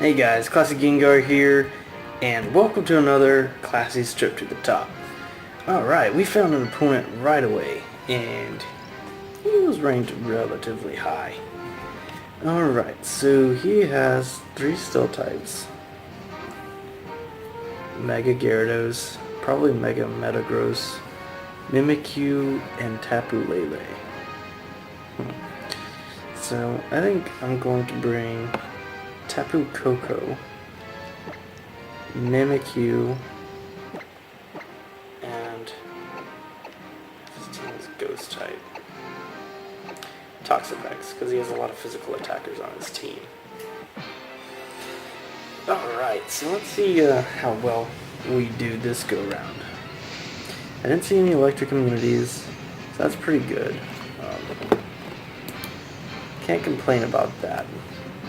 Hey guys, Classy Gengar here, and welcome to another Classy Strip to the Top. Alright, we found an opponent right away, and he was ranked relatively high. Alright, so he has 3 Steel types. Mega Gyarados, probably Mega Metagross, Mimikyu, and Tapu Lele. So, I think I'm going to bring Tapu Koko, Mimikyu, and his team is Ghost type. Toxapex, because he has a lot of physical attackers on his team. Alright, so let's see how well we do this go round. I didn't see any electric immunities, so that's pretty good. Can't complain about that.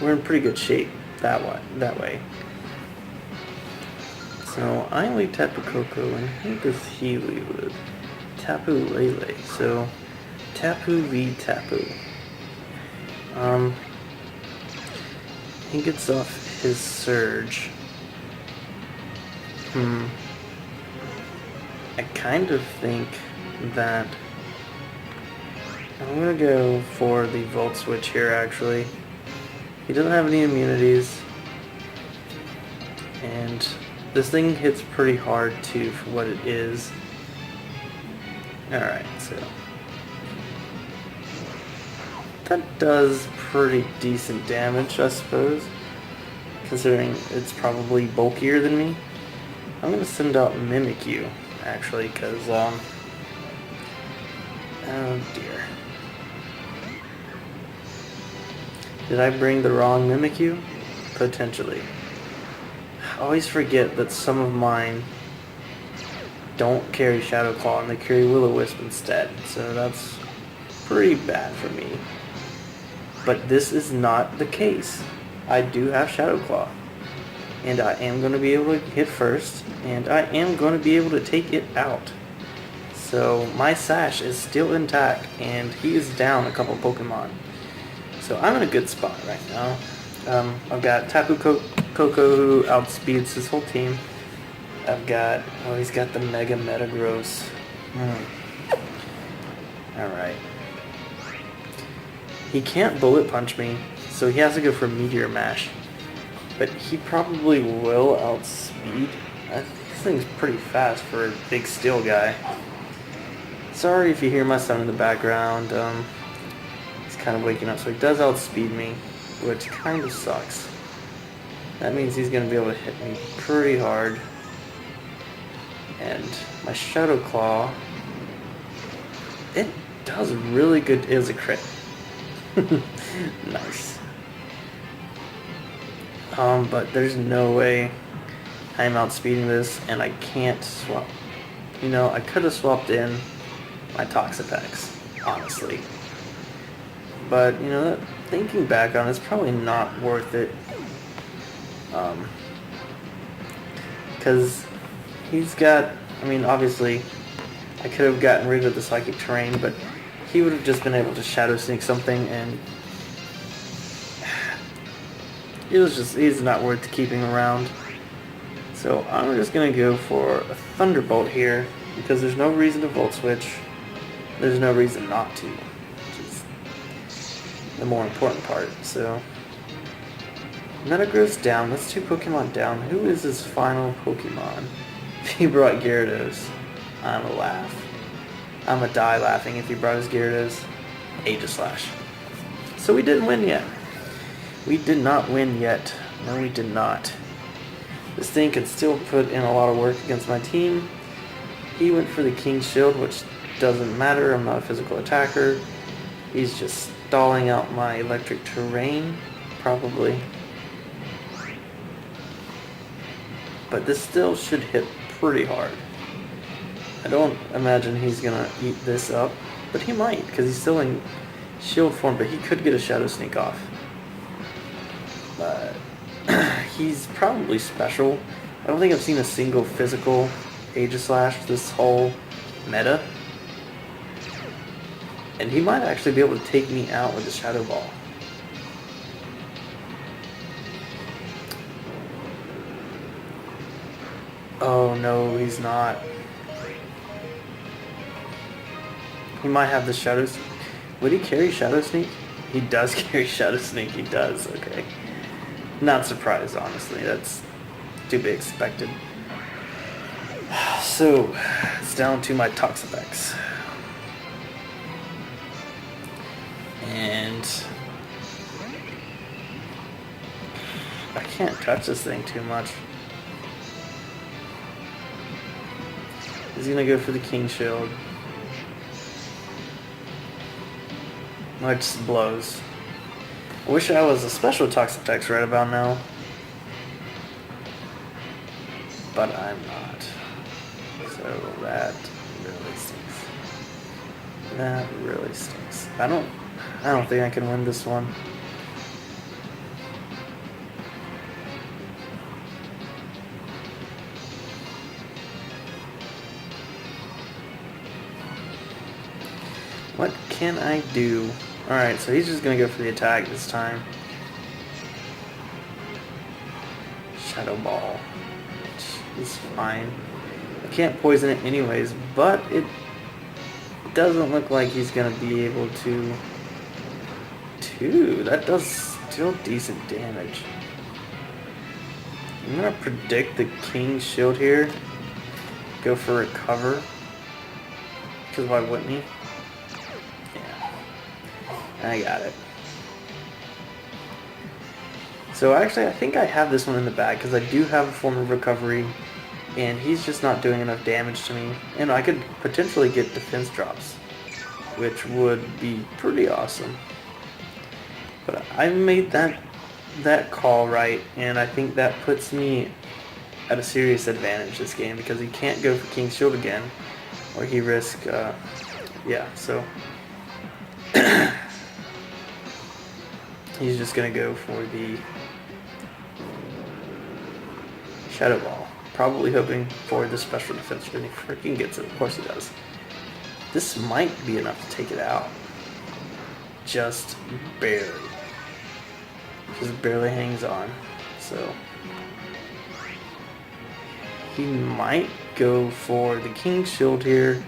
We're in pretty good shape that way. So I lead Tapu Koko, and who does he lead with? Tapu Lele. So Tapu v Tapu. He gets off his Surge. I kind of think that I'm gonna go for the Volt Switch here actually. He doesn't have any immunities, and this thing hits pretty hard too for what it is. Alright, so that does pretty decent damage, I suppose, considering it's probably bulkier than me. I'm gonna send out Mimikyu actually, because oh dear. Did I bring the wrong Mimikyu? Potentially. I always forget that some of mine don't carry Shadow Claw and they carry Will-O-Wisp instead, so that's pretty bad for me. But this is not the case. I do have Shadow Claw, and I am going to be able to hit first, and I am going to be able to take it out. So my Sash is still intact, and he is down a couple Pokemon. So I'm in a good spot right now. I've got Tapu Koko who outspeeds his whole team. I've got, well, he's got the Mega Metagross. Alright. He can't Bullet Punch me, so he has to go for Meteor Mash. But he probably will outspeed. This thing's pretty fast for a big steel guy. Sorry if you hear my son in the background. Kind of waking up, so he does outspeed me, which kind of sucks. That means he's going to be able to hit me pretty hard. And my Shadow Claw, it does really good. It is a crit. Nice. But there's no way I'm outspeeding this, and I can't swap. You know, I could have swapped in my Toxapex, honestly. But, you know, thinking back on it, it's probably not worth it. Because he's got, I mean, obviously, I could have gotten rid of the Psychic Terrain, but he would have just been able to Shadow Sneak something, and he's not worth keeping around. So I'm just going to go for a Thunderbolt here, because there's no reason to Volt Switch. There's no reason not to. The more important part. So Metagross down. That's 2 Pokemon down. Who is his final Pokemon? If he brought Gyarados, I'm a laugh. I'm a die laughing if he brought his Gyarados. Aegislash. So we didn't win yet. We did not win yet. No, we did not. This thing could still put in a lot of work against my team. He went for the King's Shield, which doesn't matter. I'm not a physical attacker. He's just stalling out my Electric Terrain, probably. But this still should hit pretty hard. I don't imagine he's gonna eat this up, but he might, because he's still in shield form, but he could get a Shadow Sneak off. But he's probably special. I don't think I've seen a single physical Aegislash this whole meta. And he might actually be able to take me out with a Shadow Ball. Oh no, he's not. He might have the Shadow Sneak. Would he carry Shadow Sneak? He does carry Shadow Sneak, he does, okay. Not surprised, honestly. That's to be expected. So, it's down to my Toxapex. And I can't touch this thing too much. He's gonna go for the King Shield. Which just blows. I wish I was a special Toxapex right about now. But I'm not. So that really stinks. That really stinks. I don't think I can win this one. What can I do? Alright, so he's just gonna go for the attack this time. Shadow Ball. Which is fine. I can't poison it anyways, but it doesn't look like he's gonna be able to. That does still decent damage. I'm gonna predict the King Shield here. Go for Recover. Because why wouldn't he? Yeah. I got it. So actually I think I have this one in the bag because I do have a form of recovery and he's just not doing enough damage to me. And I could potentially get defense drops, which would be pretty awesome. But I made that call right, and I think that puts me at a serious advantage this game because he can't go for King's Shield again, or he risks, yeah, so he's just gonna go for the Shadow Ball, probably hoping for the special defense, and he freaking gets it. Of course he does. This might be enough to take it out, just barely. Just barely hangs on, so he might go for the King's Shield here.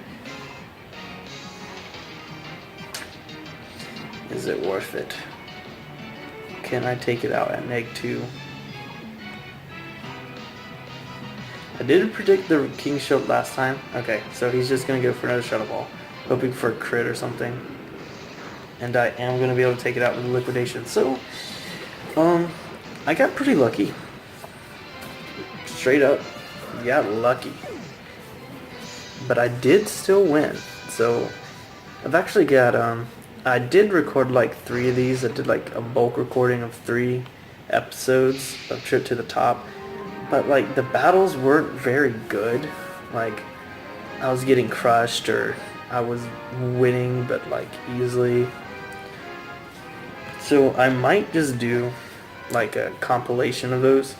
Is it worth it? Can I take it out at -2? I did predict the King's Shield last time. Okay, so he's just gonna go for another Shadow Ball, hoping for a crit or something. And I am gonna be able to take it out with Liquidation. So I got pretty lucky. Straight up, got lucky. But I did still win. So I've actually got, I did record like 3 of these. I did like a bulk recording of 3 episodes of Trip to the Top. But like the battles weren't very good. Like I was getting crushed or I was winning but like easily. So I might just do like a compilation of those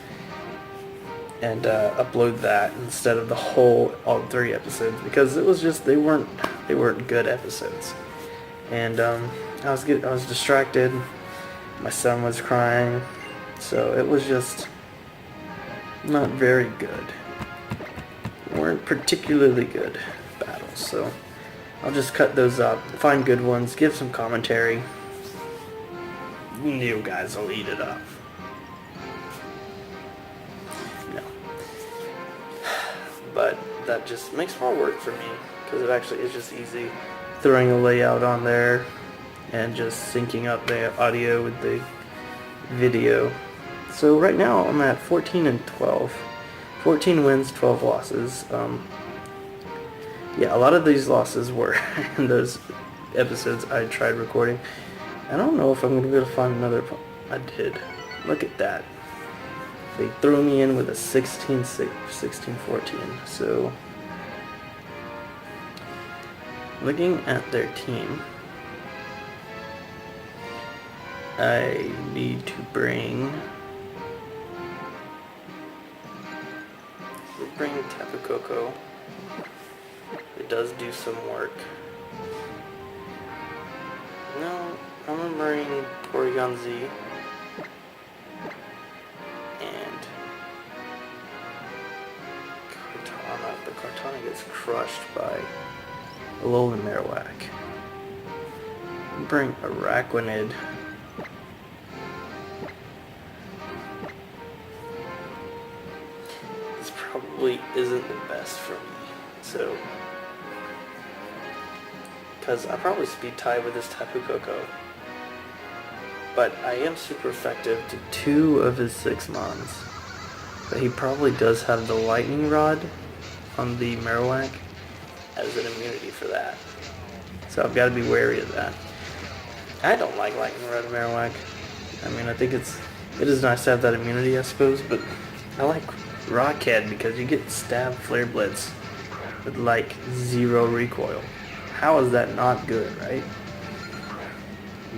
and upload that instead of all 3 episodes because it was just they weren't good episodes. And I was distracted. My son was crying, so it was just not very good. Weren't particularly good battles, so I'll just cut those up, find good ones, give some commentary. You guys will eat it up. No. But that just makes more work for me because it actually is just easy throwing a layout on there and just syncing up the audio with the video. So right now I'm at 14 and 12. 14 wins, 12 losses. Yeah, a lot of these losses were in those episodes I tried recording. I don't know if I'm going to be able to find another. I did. Look at that. They threw me in with a 16-14. So, looking at their team, I need to bring Tapu Koko. It does do some work. No, I'm gonna bring Porygon Z and Kartana, but Kartana gets crushed by Alolan Marowak. Bring Araquanid. This probably isn't the best for me, so... because I probably speed tie with this Tapu Koko. But I am super effective to 2 of his 6 mons. But he probably does have the Lightning Rod on the Marowak as an immunity for that. So I've got to be wary of that. I don't like Lightning Rod Marowak. I mean, I think it is nice to have that immunity, I suppose, but I like Rockhead because you get Stab Flare Blitz with like 0 recoil. How is that not good, right?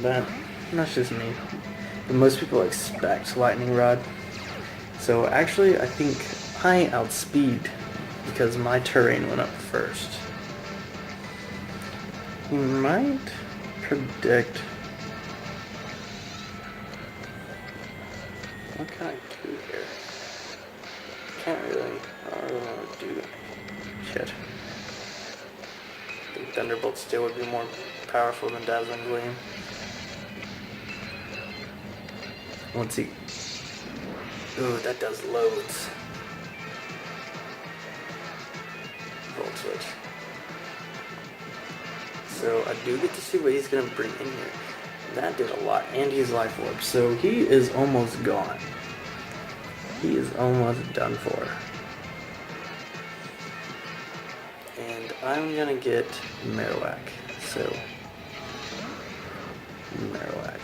But that's just me. But most people expect Lightning Rod. So actually, I think I outspeed because my terrain went up first. He might predict... what can I do here? Can't really... I don't really want to do... shit. I think Thunderbolt still would be more powerful than Dazzling Gleam. Let's see. Ooh, that does loads. Volt Switch. So I do get to see what he's going to bring in here. That did a lot, and he's Life Orb, so he is almost gone. He is almost done for. And I'm going to get Marowak, so... Marowak.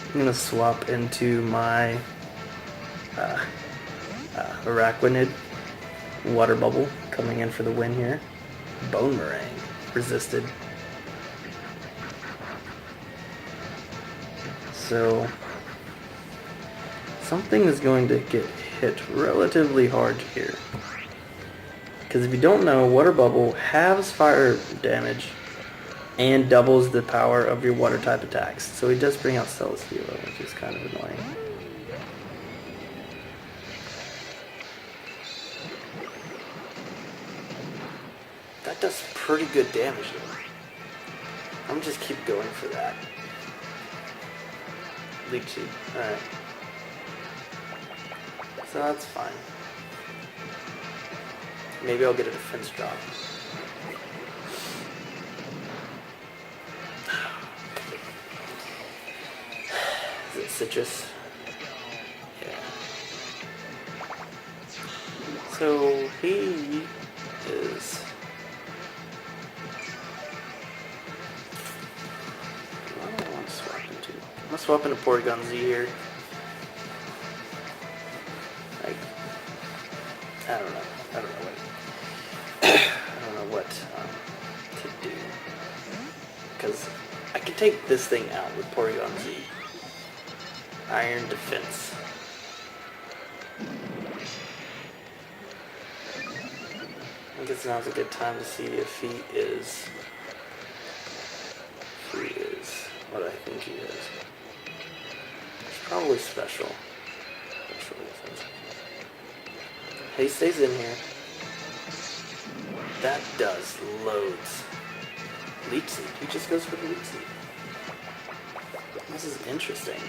I'm going to swap into my Araquanid, Water Bubble, coming in for the win here. Bone Meringue, resisted. So, something is going to get hit relatively hard here. Because if you don't know, Water Bubble halves fire damage and doubles the power of your water type attacks. So he does bring out Celesteela, which is kind of annoying. That does pretty good damage though. I'm gonna just keep going for that. Leech Seed, alright. So that's fine. Maybe I'll get a defense drop. Is it Citrus? Yeah. So he is... what do I want to swap into? I'm gonna swap into Porygon Z here. Like, I don't know what to do, because I can take this thing out with Porygon Z. Iron Defense. I guess now's a good time to see if he is what I think he is. It's probably special. Special defense. He stays in here. That does loads. Leech Seed. He just goes for the Leech Seed. This is interesting.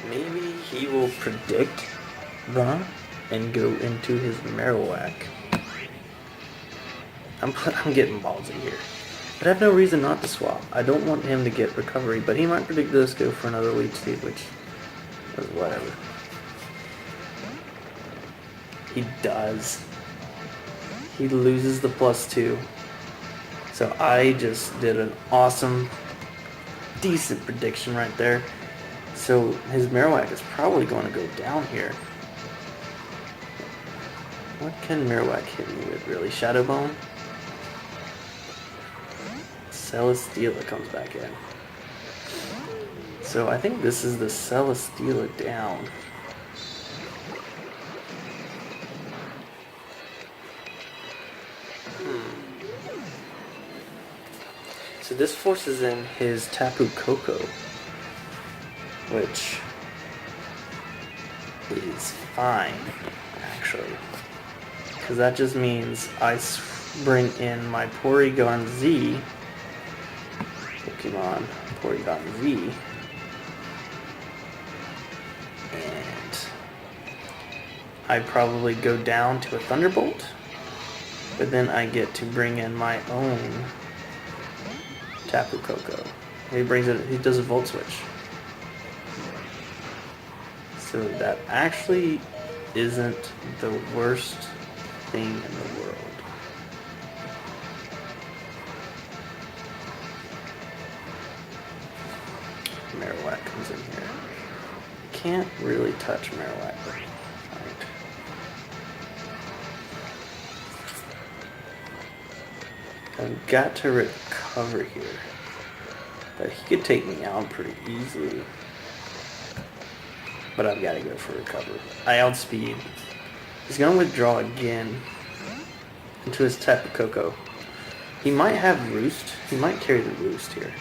Maybe he will predict that and go into his Marowak. I'm getting ballsy here. But I have no reason not to swap. I don't want him to get recovery, but he might predict this, go for another Leech Seed, which is whatever. He does. He loses the +2. So I just did an awesome, decent prediction right there. So his Marowak is probably going to go down here. What can Marowak hit me with, really? Shadow Bone? Celesteela comes back in. So I think this is the Celesteela down. So this forces in his Tapu Koko, which is fine, actually. Because that just means I bring in my Porygon Z, Pokemon Porygon Z, and I probably go down to a Thunderbolt, but then I get to bring in my own Tapu Koko. He does a Volt Switch. So that actually isn't the worst thing in the world. Marowak comes in here. Can't really touch Marowak. Right. I've got to recover here. But he could take me out pretty easily. But I've got to go for recover. I outspeed. He's going to withdraw again into his Tapu Koko. He might have Roost. He might carry the Roost here.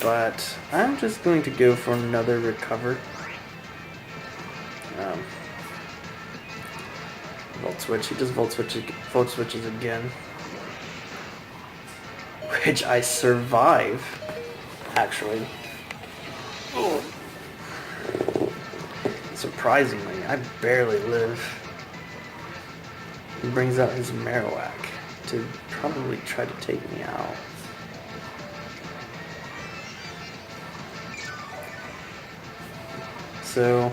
But I'm just going to go for another recover. Volt Switch. He does Volt Switches again. Which I survive, actually. Oh. Surprisingly, I barely live. He brings out his Marowak to probably try to take me out. So,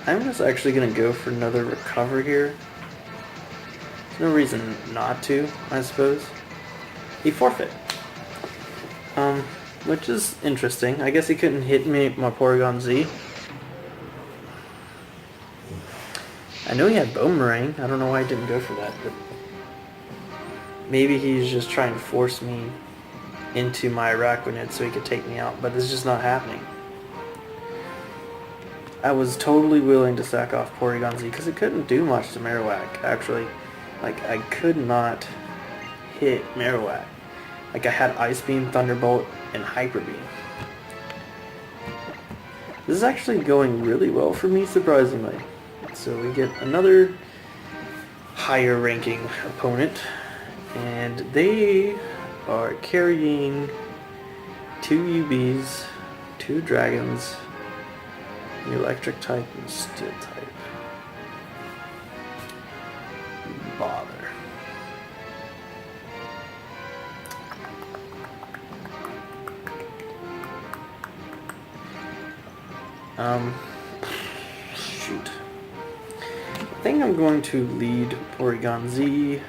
I'm just actually going to go for another recover here. There's no reason not to, I suppose. He forfeit. Which is interesting. I guess he couldn't hit me, my Porygon Z. I know he had Boomerang. I don't know why he didn't go for that, but maybe he's just trying to force me into my Araquanid so he could take me out, but it's just not happening. I was totally willing to sack off Porygon Z because it couldn't do much to Marowak, actually. Like, I could not hit Marowak. Like, I had Ice Beam, Thunderbolt, and Hyper Beam. This is actually going really well for me, surprisingly. So we get another higher ranking opponent, and they are carrying 2 UBs, 2 Dragons, an Electric type and Steel type. Bother. Shoot. I think I'm going to lead Porygon Z,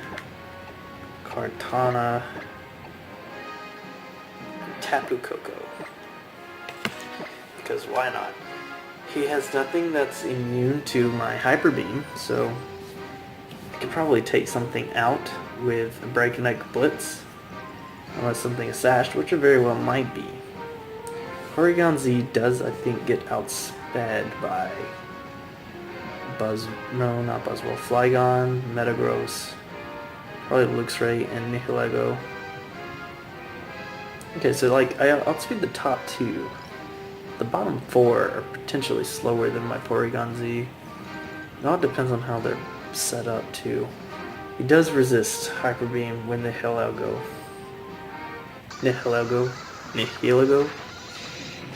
Kartana, Tapu Koko. Because why not? He has nothing that's immune to my Hyper Beam, so I could probably take something out with a Breakneck Blitz, unless something is sashed, which it very well might be. Porygon Z does, I think, get outsped by Flygon, Metagross, probably Luxray, and Nihilego. Okay, so like, I outspeed the top 2. The bottom 4 are potentially slower than my Porygon Z. It all depends on how they're set up too. He does resist Hyper Beam when Nihilego.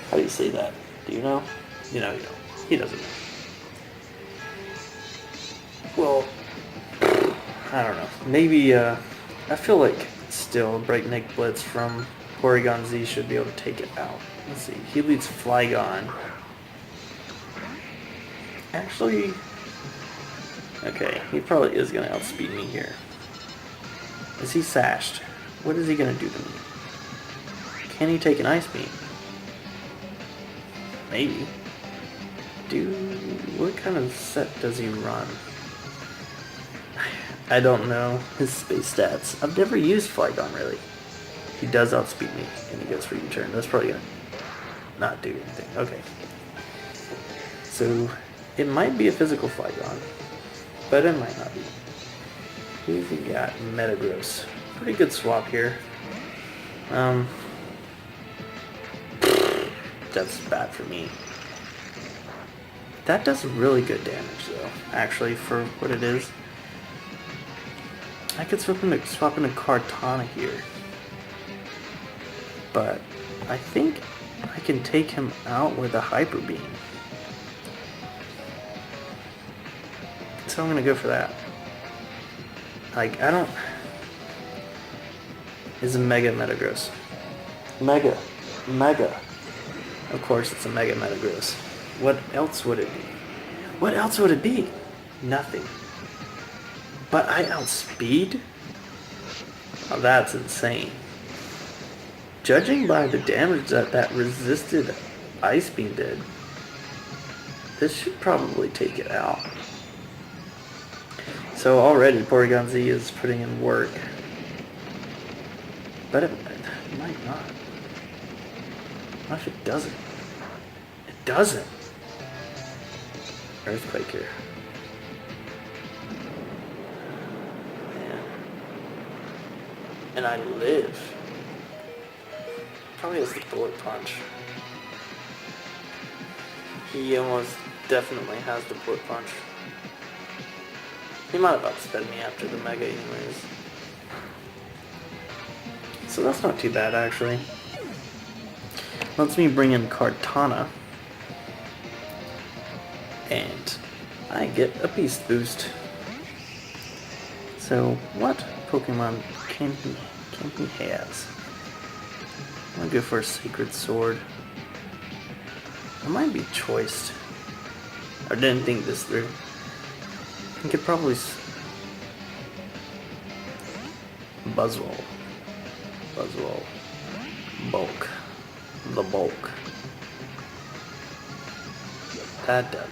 How do you say that? Do you know? You know, you don't. He doesn't know. Well, I don't know. Maybe, I feel like still Breakneck Blitz from Porygon Z should be able to take it out. Let's see. He leads Flygon. Actually, okay, he probably is going to outspeed me here. Is he sashed? What is he going to do to me? Can he take an Ice Beam? Maybe. What kind of set does he run? I don't know his space stats. I've never used Flygon, really. He does outspeed me, and he goes for U-turn. That's probably going to not do anything. Okay. So, it might be a physical Flygon, but it might not be. Who's he got? Metagross. Pretty good swap here. That's bad for me. That does really good damage though, actually, for what it is. I could swap into Kartana here. But I think I can take him out with a Hyper Beam. So I'm gonna go for that. Like, I don't... It's a Mega Metagross. Mega. Of course it's a Mega Metagross. What else would it be? What else would it be? Nothing. But I outspeed? Oh, that's insane. Judging by the damage that resisted Ice Beam did, this should probably take it out. So already Porygon Z is putting in work. But it might not. What if it doesn't? It doesn't! Earthquake here. Man. And I live. Probably has the Bullet Punch. He almost definitely has the Bullet Punch. He might have outsped me after the Mega anyways. So that's not too bad actually. Lets me bring in Kartana. And I get a Beast Boost. So what Pokemon can he has? I'm gonna go for a Sacred Sword. I might be choiced. I didn't think this through. I could probably Buzzwole. Bulk. The bulk. That does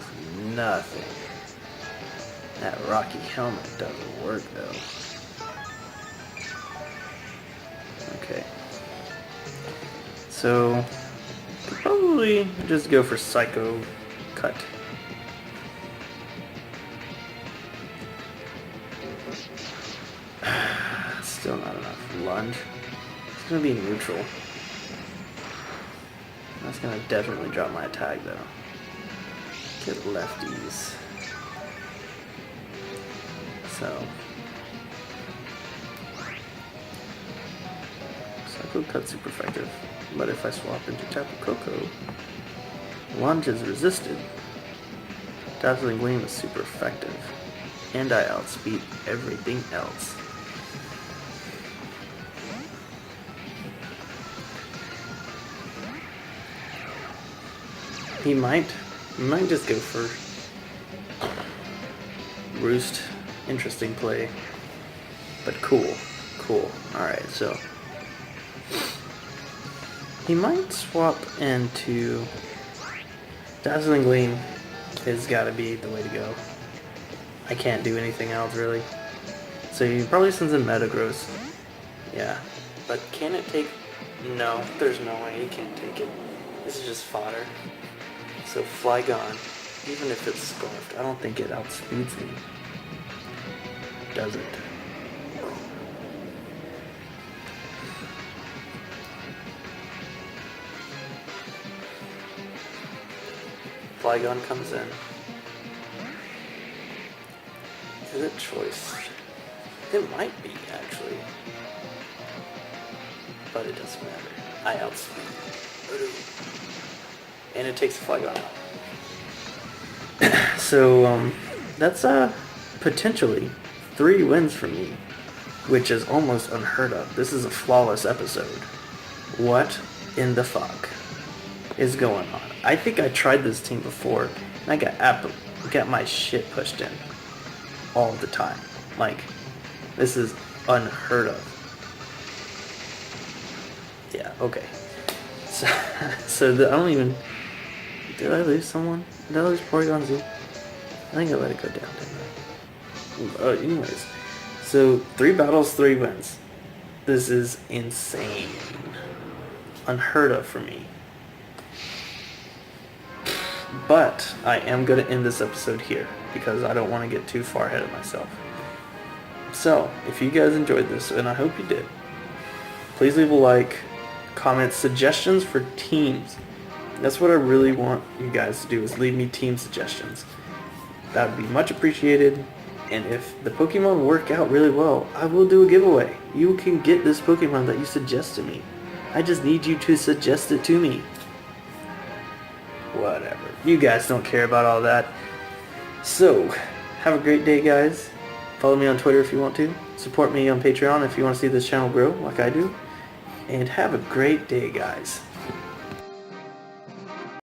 nothing. That Rocky Helmet doesn't work though. Okay. So could probably just go for Psycho Cut. Still not enough. Lunge. It's gonna be neutral. That's gonna definitely drop my attack though. Get lefties. So Psycho Cut's super effective. But if I swap into Tapu Koko, Lunge is resisted. Dazzling Gleam is super effective. And I outspeed everything else. He might just go for Roost. Interesting play. But cool. Alright, so he might swap into Dazzling Gleam has gotta be the way to go. I can't do anything else really. So he probably sends in Metagross. Yeah. But can it take... No, there's no way he can't take it. This is just fodder. So Flygon, even if it's Scarfed, I don't think it outspeeds me. Does it? Flygon comes in. Is it choice? It might be, actually. But it doesn't matter. I outspeed. And it takes the Flygon out. So, that's potentially 3 wins for me, which is almost unheard of. This is a flawless episode. What in the fuck is going on? I think I tried this team before, and I got my shit pushed in all the time. Like, this is unheard of. Yeah, okay. So I don't even... Did I lose someone? Did I lose Porygon Z? I think I let it go down, didn't I? Anyways. So, 3 battles, 3 wins. This is insane. Unheard of for me. But I am going to end this episode here because I don't want to get too far ahead of myself. So, if you guys enjoyed this, and I hope you did, please leave a like, comment suggestions for teams. That's what I really want you guys to do, is leave me team suggestions. That would be much appreciated. And if the Pokemon work out really well, I will do a giveaway. You can get this Pokemon that you suggest to me. I just need you to suggest it to me. Whatever. You guys don't care about all that. So, have a great day, guys. Follow me on Twitter if you want to. Support me on Patreon if you want to see this channel grow like I do. And have a great day, guys.